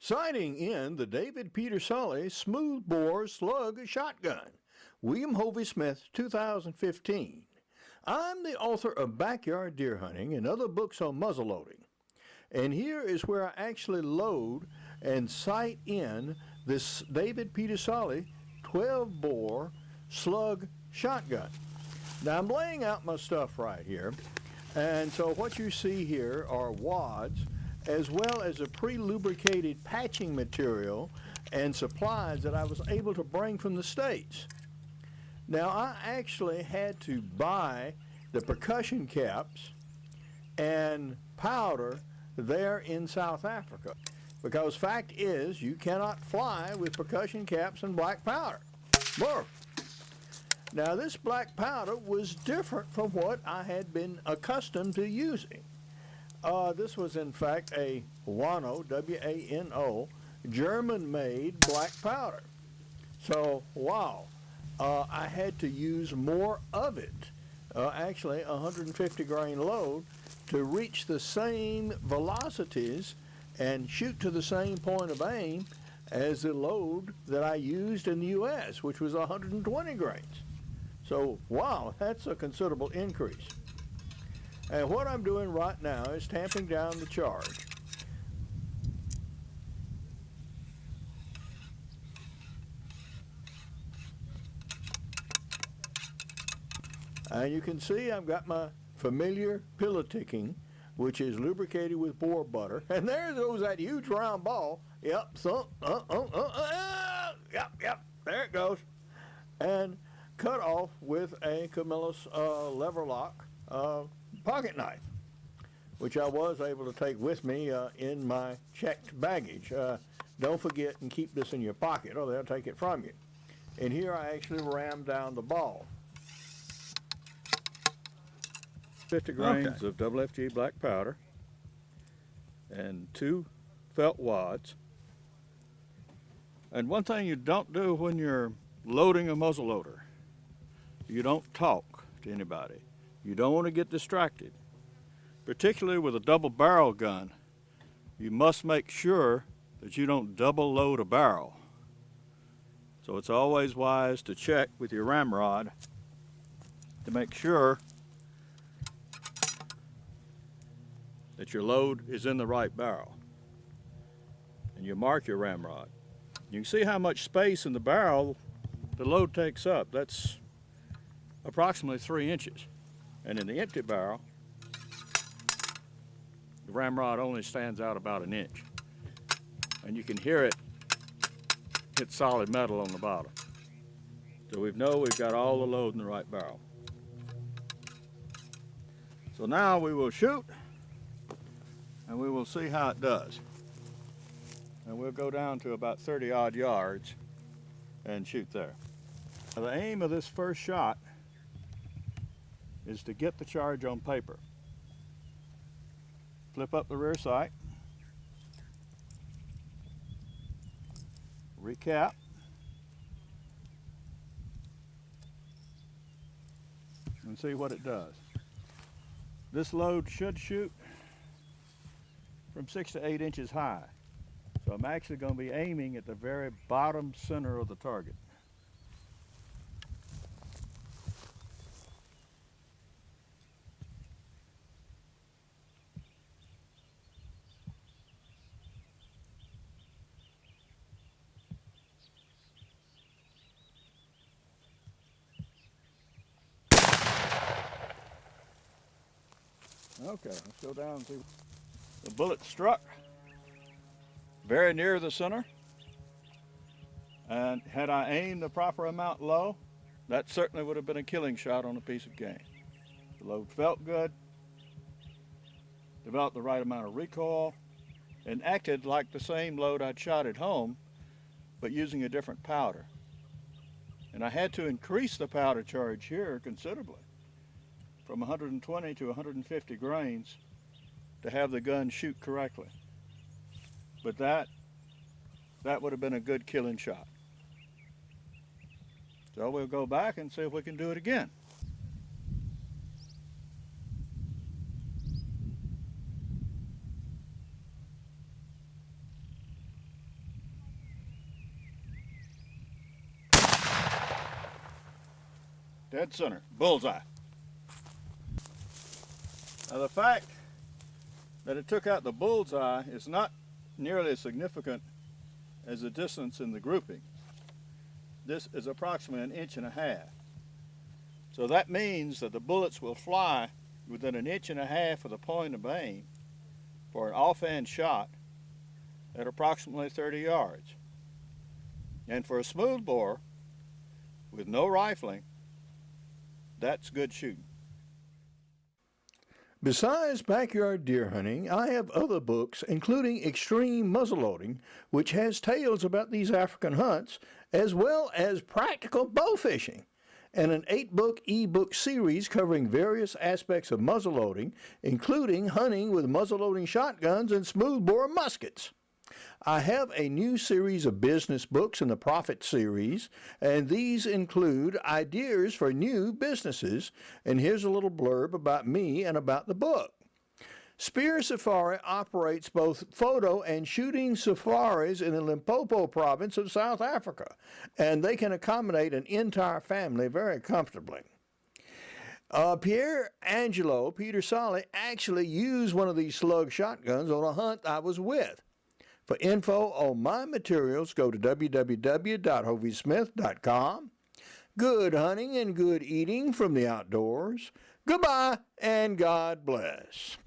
Sighting in the Davide Pedersoli Smoothbore Slug shotgun. William Hovey Smith, 2015. I'm the author of Backyard Deer Hunting and other books on muzzleloading. And here is where I actually load and sight in this Davide Pedersoli 12-bore slug shotgun. Now I'm laying out my stuff right here. And so what you see here are wads as well as a pre-lubricated patching material and supplies that I was able to bring from the States. Now I actually had to buy the percussion caps and powder there in South Africa, because fact is you cannot fly with percussion caps and black powder. More. Now this black powder was different from what I had been accustomed to using. This was in fact a Wano, W-A-N-O, German-made black powder. So, wow, I had to use more of it, actually 150 grain load, to reach the same velocities and shoot to the same point of aim as the load that I used in the U.S., which was 120 grains. So, wow, that's a considerable increase. And what I'm doing right now is tamping down the charge. And you can see I've got my familiar pillow ticking, which is lubricated with boar butter. And there goes that huge round ball. Yep, yep, there it goes. And cut off with a Camillus lever lock pocket knife, which I was able to take with me in my checked baggage. Don't forget and keep this in your pocket or they'll take it from you. And here I actually rammed down the ball. 50 grains of FFG black powder and 2 felt wads. And one thing you don't do when you're loading a muzzle loader, you don't talk to anybody. You don't want to get distracted. Particularly with a double barrel gun, you must make sure that you don't double load a barrel. So it's always wise to check with your ramrod to make sure that your load is in the right barrel. And you mark your ramrod. You can see how much space in the barrel the load takes up. That's approximately 3 inches. And in the empty barrel, the ramrod only stands out about 1 inch. And you can hear it hit solid metal on the bottom. So we know we've got all the load in the right barrel. So now we will shoot and we will see how it does. And we'll go down to about 30 odd yards and shoot there. Now the aim of this first shot is to get the charge on paper. Flip up the rear sight, recap, and see what it does. This load should shoot from 6 to 8 inches high. So I'm actually going to be aiming at the very bottom center of the target. Okay, let's go down and see. The bullet struck very near the center, and had I aimed the proper amount low, that certainly would have been a killing shot on a piece of game. The load felt good, developed the right amount of recoil, and acted like the same load I'd shot at home, but using a different powder. And I had to increase the powder charge here considerably, from 120 to 150 grains to have the gun shoot correctly. But that would have been a good killing shot. So we'll go back and see if we can do it again. dead center, bullseye. Now the fact that it took out the bullseye is not nearly as significant as the distance in the grouping. This is approximately 1.5 inches. So that means that the bullets will fly within 1.5 inches of the point of aim for an offhand shot at approximately 30 yards. And for a smoothbore with no rifling, that's good shooting. Besides backyard deer hunting, I have other books, including Extreme Muzzleloading, which has tales about these African hunts, as well as practical bow fishing, and an 8-book e-book series covering various aspects of muzzleloading, including hunting with muzzleloading shotguns and smoothbore muskets. I have a new series of business books in the Profit series, and these include ideas for new businesses, and here's a little blurb about me and about the book. Spear Safari operates both photo and shooting safaris in the Limpopo province of South Africa, and they can accommodate an entire family very comfortably. Pierre Angelo Pedersoli actually used one of these Slug shotguns on a hunt I was with. For info on my materials, go to www.hoviesmith.com. Good hunting and good eating from the outdoors. Goodbye and God bless.